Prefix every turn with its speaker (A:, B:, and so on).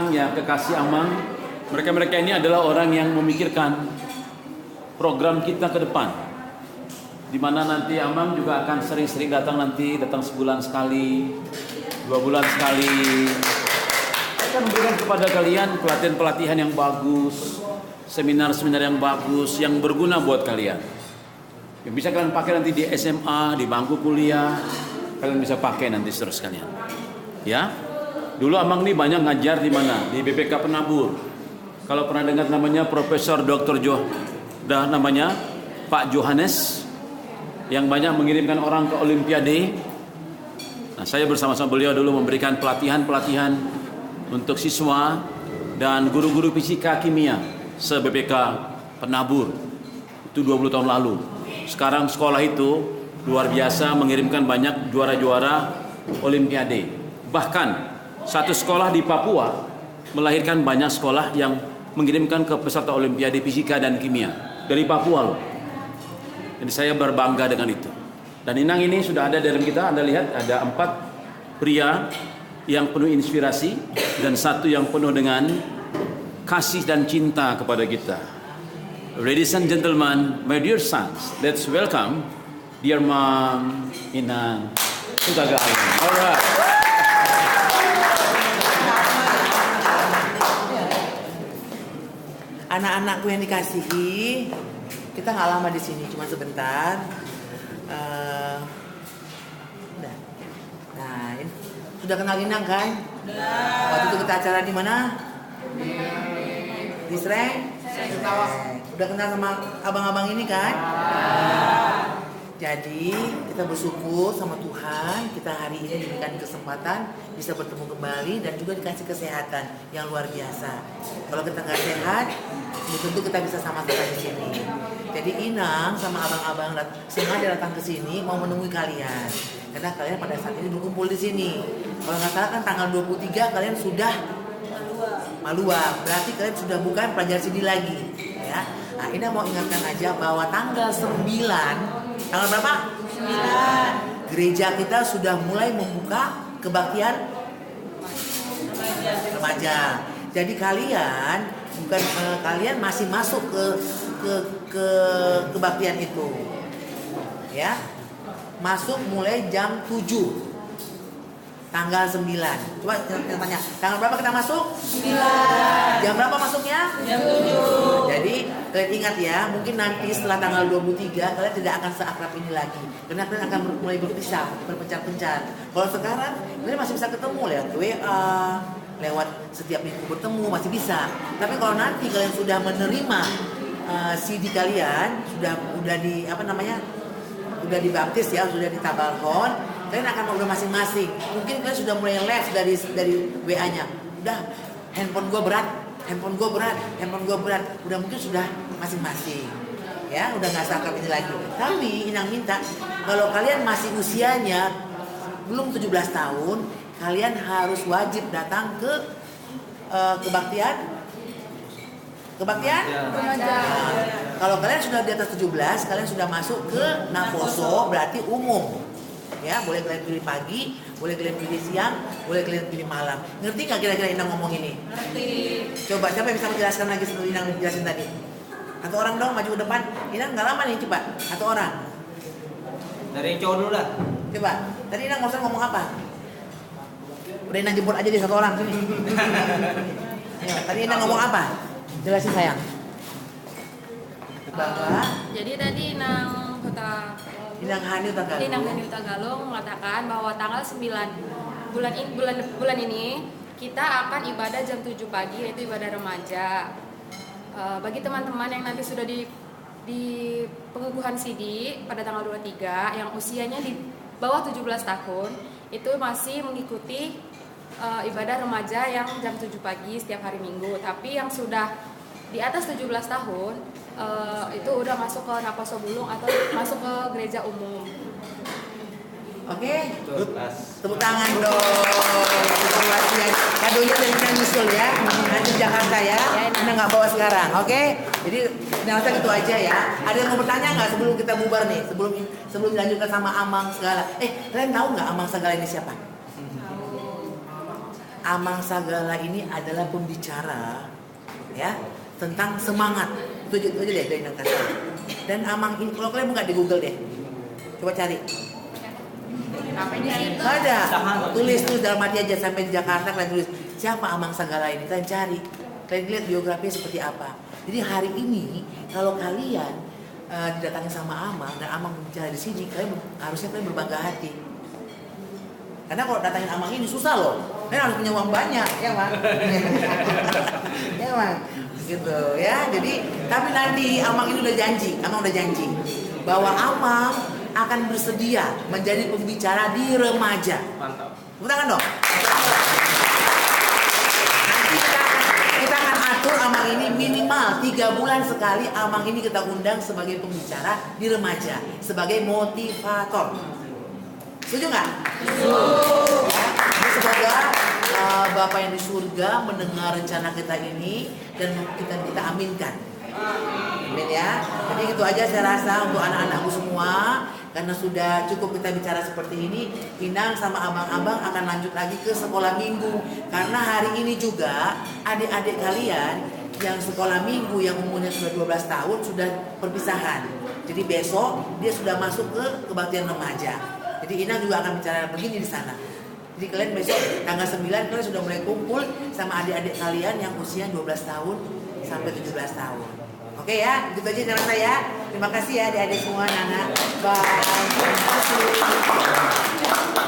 A: Amang, ya kekasih Amang. Mereka-mereka ini adalah orang yang memikirkan program kita ke depan, di mana nanti Amang juga akan sering-sering datang sebulan sekali, 2 bulan sekali. Akan memberikan kepada kalian pelatihan-pelatihan yang bagus, seminar-seminar yang bagus, yang berguna buat kalian. Yang bisa kalian pakai nanti di SMA, di bangku kuliah, kalian bisa pakai nanti terus kalian. Ya, dulu Amang nih banyak ngajar di mana? Di BPK Penabur. Kalau pernah dengar namanya Profesor Dr. namanya Pak Johannes, yang banyak mengirimkan orang ke Olimpiade. Nah, saya bersama-sama beliau dulu memberikan pelatihan-pelatihan untuk siswa dan guru-guru fisika kimia se-BPK Penabur. Itu 20 tahun lalu. Sekarang sekolah itu luar biasa mengirimkan banyak juara-juara Olimpiade. Bahkan satu sekolah di Papua melahirkan banyak sekolah yang mengirimkan ke peserta Olimpiade fisika dan kimia dari Papua loh. Jadi saya berbangga dengan itu. Dan Inang ini sudah ada dalam kita, Anda lihat ada 4 pria yang penuh inspirasi dan 1 yang penuh dengan kasih dan cinta kepada kita. Ladies and gentlemen, my dear sons, let's welcome dear mom Inang Hutagalung. Alright.
B: Anak-anakku yang dikasihi, kita nggak lama di sini, cuma sebentar. Udah. Nah, ini sudah kenal Inang kan? Waktu itu kita acara di mana? Di Sreng? Udah kenal sama abang-abang ini kan? Jadi kita bersyukur sama Tuhan, kita hari ini diberikan kesempatan bisa bertemu kembali dan juga dikasih kesehatan yang luar biasa. Kalau kita nggak sehat, tentu kita bisa sama-sama di sini. Jadi Inang sama abang-abang sengaja datang ke sini mau menemui kalian, karena kalian pada saat ini berkumpul di sini. Kalau nggak salah kan tanggal 23 kalian sudah Maluang, berarti kalian sudah bukan pelajar sini lagi, ya. Nah, Inang mau ingatkan aja bahwa tanggal 9, tanggal berapa? 9. Gereja kita sudah mulai membuka kebaktian remaja. Jadi kalian bukan kalian masih masuk ke kebaktian itu. Ya. Masuk mulai jam 7. Tanggal 9. Coba tanya, tanggal berapa kita masuk? 9. Jam berapa masuknya? Jam 7. Jadi kalian ingat ya, mungkin nanti setelah tanggal 23 kalian tidak akan seakrab ini lagi. Karena kalian akan mulai berpisah, berpencar-pencar. Kalau sekarang kalian masih bisa ketemu lewat WA, lewat setiap minggu bertemu masih bisa. Tapi kalau nanti kalian sudah menerima CD kalian, udah dibaptis ya, sudah ditabarhon, kalian akan ngobrol masing-masing. Mungkin kalian sudah mulai live dari WA-nya. Udah, handphone gue berat. Udah mungkin sudah masing-masing. Ya, udah nggak seakrab ini lagi. Tapi Inang minta, kalau kalian masih usianya belum 17 tahun, kalian harus wajib datang ke kebaktian. Kalau kalian sudah di atas 17, kalian sudah masuk ke Naposo, berarti umum. Ya, boleh kalian pilih pagi, boleh kalian pilih siang, boleh kalian pilih malam. Ngerti nggak kira-kira Inang ngomong ini? Ngerti. Coba siapa yang bisa menjelaskan lagi seperti Inang jelasin tadi? Atau orang dong maju ke depan. Inang nggak lama nih, coba. Atau orang?
C: Dari yang cowok dulu lah.
B: Coba. Tadi Inang mau ngomong apa? Udah Inang jemput aja di satu orang sini. Ya, tadi Inang ngomong apa? Jelasin sayang. Bahwa
D: jadi tadi Inang
B: Hani
D: Hutagalung mengatakan bahwa tanggal 9 bulan ini kita akan ibadah jam 7 pagi, yaitu ibadah remaja. Bagi teman-teman yang nanti sudah di pengukuhan CD pada tanggal 23 yang usianya di bawah 17 tahun, itu masih mengikuti ibadah remaja yang jam 7 pagi setiap hari Minggu. Tapi yang sudah di atas 17 tahun itu udah masuk ke Naposo Bulung atau masuk ke gereja umum.
B: Oke, tepuk tangan dong. Kadonya dari Inang nyusul ya, nanti Jakarta ya. Inang nggak bawa sekarang, oke? Jadi Inang gitu aja ya. Ada yang mau bertanya nggak sebelum kita bubar nih? Sebelum dilanjutkan sama Amang Segala. Kalian tahu nggak Amang Segala ini siapa? Amang Sagala ini adalah pembicara ya tentang semangat. Itu aja deh dari kata. Dan Amang ini kalau kalian buka di Google deh. Coba cari. Ada. Tulis dalam hati aja sampai di Jakarta kalian tulis siapa Amang Sagala ini, kalian cari. Kalian lihat biografinya seperti apa. Jadi hari ini kalau kalian didatangi sama Amang dan Amang berbicara di sini, harusnya kalian berbangga hati. Karena kalau datangin Amang ini susah loh. Kalian harus punya uang banyak, ya Mang. Ya Mang. Gitu ya. Jadi tapi nanti Amang ini udah janji, Amang udah janji bahwa Amang akan bersedia menjadi pembicara di remaja.
C: Mantap.
B: Tepuk tangan dong. Nanti kita akan atur Amang ini minimal 3 bulan sekali. Amang ini kita undang sebagai pembicara di remaja, sebagai motivator. Setuju nggak? Semoga Bapak yang di surga mendengar rencana kita ini dan kita aminkan. Amin ya. Jadi itu aja saya rasa untuk anak-anakku semua. Karena sudah cukup kita bicara seperti ini, Inang sama abang-abang akan lanjut lagi ke sekolah minggu. Karena hari ini juga adik-adik kalian yang sekolah minggu yang umurnya sudah 12 tahun sudah perpisahan. Jadi besok dia sudah masuk ke kebaktian remaja. Jadi Inang juga akan bicara begini di sana. Jadi kalian besok tanggal 9 kalian sudah mulai kumpul sama adik-adik kalian yang usia 12 tahun sampai 17 tahun. Oke ya, gitu aja cara saya. Terima kasih ya adik-adik semua, Nana. Bye. Terima kasih.